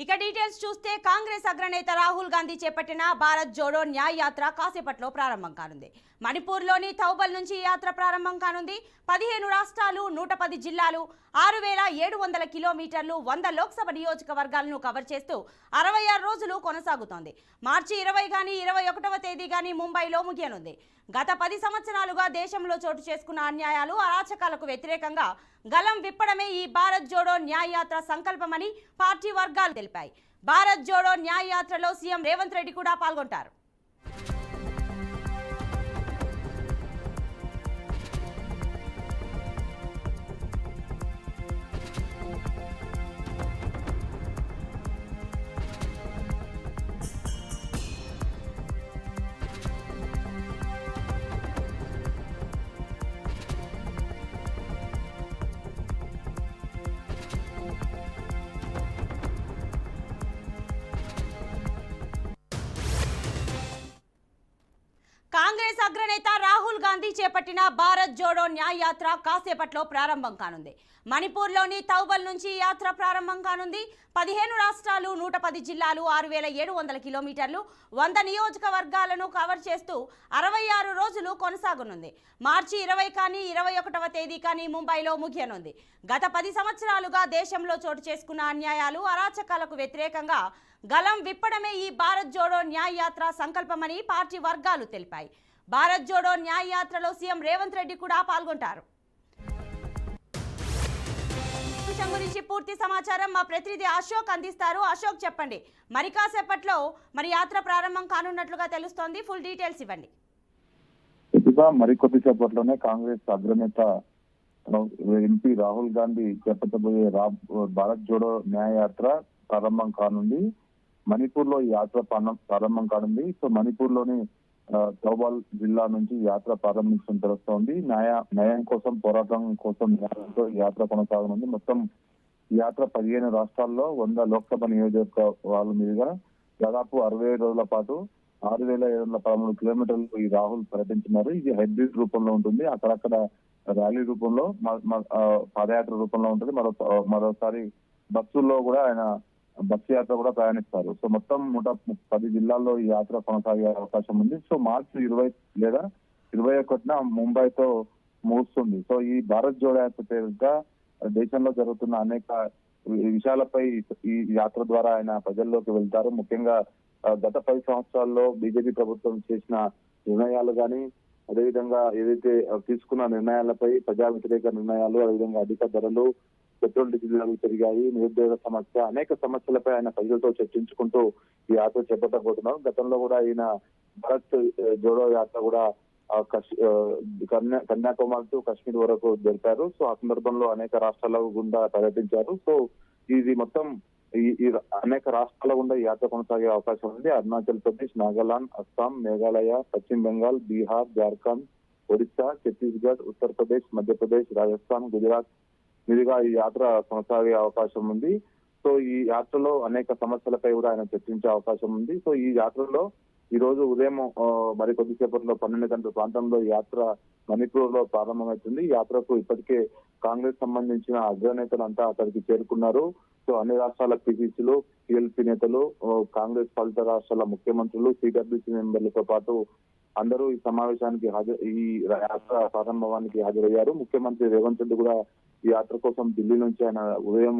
ఇక డీటెయిల్స్ చూస్తే కాంగ్రెస్ అగ్రనేత రాహుల్ గాంధీ చేపట్టిన భారత్ జోడో న్యాయ యాత్ర కాసేపట్లో ప్రారంభం కానుంది. మణిపూర్లోని థౌబల్ నుంచి ఈ యాత్ర ప్రారంభం కానుంది. 15 రాష్ట్రాలు, 110 జిల్లాలు, 6700 కిలోమీటర్లు, 100 లోక్సభ నియోజకవర్గాలను కవర్ చేస్తూ 66 రోజులు కొనసాగుతోంది. మార్చి 20 గాని 21వ తేదీ గాని ముంబైలో ముగియనుంది. గత 10 సంవత్సరాలుగా దేశంలో చోటు చేసుకున్న అన్యాయాలు, అరాచకాలకు వ్యతిరేకంగా గలం విప్పడమే ఈ భారత్ జోడో న్యాయ యాత్ర సంకల్పమని పార్టీ వర్గాలు తెలిపాయి. భారత్ జోడో న్యాయ యాత్రలో సీఎం రేవంత్ రెడ్డి కూడా పాల్గొంటారు. కాంగ్రెస్ అగ్రనేత రాహుల్ గాంధీ చేపట్టిన భారత్ జోడో న్యాయ యాత్ర కాసేపట్లో ప్రారంభం కానుంది. మణిపూర్లోని థౌబల్ నుంచి ఈ యాత్ర ప్రారంభం కానుంది. 15 రాష్ట్రాలు, 110 జిల్లాలు, 6700 కిలోమీటర్లు, 100 నియోజకవర్గాలను కవర్ చేస్తూ 66 రోజులు కొనసాగనుంది. మార్చి 20 కానీ 21వ తేదీ కానీ ముంబైలో ముగియనుంది. గత 10 సంవత్సరాలుగా దేశంలో చోటు చేసుకున్న అన్యాయాలు, అరాచకాలకు వ్యతిరేకంగా గలం విప్పడమే ఈ భారత్ జోడో న్యాయ యాత్ర సంకల్పమని పార్టీ వర్గాలు తెలిపాయి. భారత్ జోడో న్యాయ యాత్రలో సీఎం రేవంత్ రెడ్డి కూడా పాల్గొంటారు. విషయం గురించి పూర్తి సమాచారం మా ప్రతినిధి అశోక్ అందిస్తారు. అశోక్, చెప్పండి, మరి కాసేపట్లో యాత్ర ప్రారంభం కానున్నట్లుగా తెలుస్తోంది. ఫుల్ డీటెయిల్స్ ఇవ్వండి. మరికొద్ది సేపట్లోనే కాంగ్రెస్ అగ్రనేత ఎంపీ రాహుల్ గాంధీ చేపట్టబోయే భారత్ జోడో న్యాయ యాత్ర ప్రారంభం కానుంది. మణిపూర్ లో ఈ యాత్ర ప్రారంభం కానుంది. సో మణిపూర్ లోని థౌబాల్ జిల్లా నుంచి యాత్ర ప్రారంభించడం తెలుస్తోంది. న్యాయం కోసం, పోరాటం కోసం ఈ యాత్ర కొనసాగనుంది. మొత్తం ఈ యాత్ర 15 రాష్ట్రాల్లో 100 లోక్సభ నియోజకవర్గాల మీదుగా దాదాపు 67 రోజుల పాటు 6713 కిలోమీటర్లు ఈ రాహుల్ పర్యటించున్నారు. ఇది హైబ్రిడ్ రూపంలో ఉంటుంది. అక్కడక్కడ ర్యాలీ రూపంలో, పాదయాత్ర రూపంలో ఉంటుంది. మరోసారి బస్సుల్లో కూడా ఆయన బస్సు యాత్ర కూడా ప్రయాణిస్తారు. సో మొత్తం 110 జిల్లాల్లో ఈ యాత్ర కొనసాగే అవకాశం ఉంది. సో మార్చి 20 లేదా 21న ముంబైతో ముగుస్తుంది. సో ఈ భారత్ జోడో యాత్ర పేరుగా దేశంలో జరుగుతున్న అనేక విషయాలపై ఈ యాత్ర ద్వారా ఆయన ప్రజల్లోకి వెళ్తారు. ముఖ్యంగా గత 10 సంవత్సరాల్లో బీజేపీ ప్రభుత్వం చేసిన నిర్ణయాలు కానీ, అదేవిధంగా ఏదైతే తీసుకున్న నిర్ణయాలపై, ప్రజా వ్యతిరేక నిర్ణయాలు, అదేవిధంగా అధిక ధరలు, పెట్రోల్ డీజిల్ ధరలు పెరిగాయి, నిరుద్యోగ సమస్య, అనేక సమస్యలపై ఆయన ప్రజలతో చర్చించుకుంటూ ఈ యాత్ర చేపట్టబోతున్నారు. గతంలో కూడా ఈయన భారత్ జోడో యాత్ర కూడా కన్యాకుమారి టు కాశ్మీర్ వరకు జరిపారు. సో ఆ సందర్భంలో అనేక రాష్ట్రాల గుండా పర్యటించారు. సో ఇది మొత్తం ఈ అనేక రాష్ట్రాల గుండా ఈ యాత్ర కొనసాగే అవకాశం ఉంది. అరుణాచల్ ప్రదేశ్, నాగాలాండ్, అస్సాం, మేఘాలయ, పశ్చిమ బెంగాల్, బీహార్, జార్ఖండ్, ఒడిశా, ఛత్తీస్గఢ్, ఉత్తరప్రదేశ్, మధ్యప్రదేశ్, రాజస్థాన్, గుజరాత్ మీదుగా ఈ యాత్ర కొనసాగే అవకాశం ఉంది. సో ఈ యాత్రలో అనేక సమస్యలపై కూడా ఆయన చర్చించే అవకాశం ఉంది. సో ఈ యాత్రలో ఈ రోజు ఉదయం మరికొద్ది సేపట్లో 12 గంటల ప్రాంతంలో ఈ యాత్ర మణిపూర్ లో ప్రారంభమవుతుంది. ఈ యాత్రకు ఇప్పటికే కాంగ్రెస్ సంబంధించిన అగ్రనేతలంతా అక్కడికి చేరుకున్నారు. సో అన్ని రాష్ట్రాల పిసిసిలు, టీఎల్పీ నేతలు, కాంగ్రెస్ పాలిత రాష్ట్రాల ముఖ్యమంత్రులు, సిడబ్ల్యూసీ మెంబర్లతో పాటు అందరూ ఈ సమావేశానికి ఈ యాత్ర ప్రారంభానికి హాజరయ్యారు. ముఖ్యమంత్రి రేవంత్ రెడ్డి కూడా ఈ యాత్ర కోసం ఢిల్లీ నుంచి ఆయన ఉదయం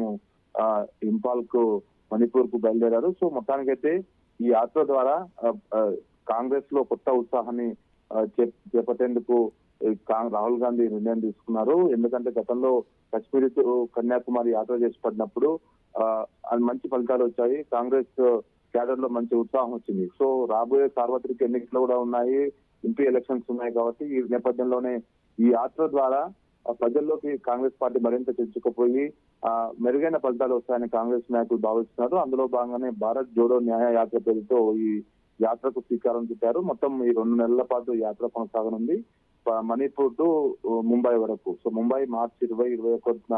ఇంపాల్ కు, మణిపూర్ కు బయలుదేరారు. సో మొత్తానికైతే ఈ యాత్ర ద్వారా కాంగ్రెస్ లో కొత్త ఉత్సాహాన్ని చేపట్టేందుకు రాహుల్ గాంధీ నిర్ణయం తీసుకున్నారు. ఎందుకంటే గతంలో కాశ్మీర్ టు కన్యాకుమారి యాత్ర చేసి పడినప్పుడు మంచి ఫలితాలు వచ్చాయి. కాంగ్రెస్ క్యాడర్ లో మంచి ఉత్సాహం వచ్చింది. సో రాబోయే సార్వత్రిక ఎన్నికలు కూడా ఉన్నాయి, ఎంపీ ఎలక్షన్స్ ఉన్నాయి. కాబట్టి ఈ నేపథ్యంలోనే ఈ యాత్ర ద్వారా ప్రజల్లోకి కాంగ్రెస్ పార్టీ మరింత చర్చకుపోయి మెరుగైన ఫలితాలు వస్తాయని కాంగ్రెస్ నాయకులు భావిస్తున్నారు. అందులో భాగంగానే భారత్ జోడో న్యాయ యాత్ర పేరుతో ఈ యాత్రకు శ్రీకారం చుట్టారు. మొత్తం ఈ 2 నెలల పాటు యాత్ర కొనసాగనుంది, మణిపూర్ టు ముంబై వరకు. సో ముంబై మార్చి 20-21న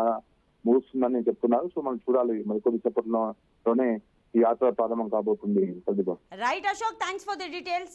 ముగుస్తుందని చెప్తున్నారు. సో మనం చూడాలి, మరికొద్ది సేపట్లోనే ఈ యాత్ర ప్రారంభం కాబోతుంది. Right Ashok, thanks for the details.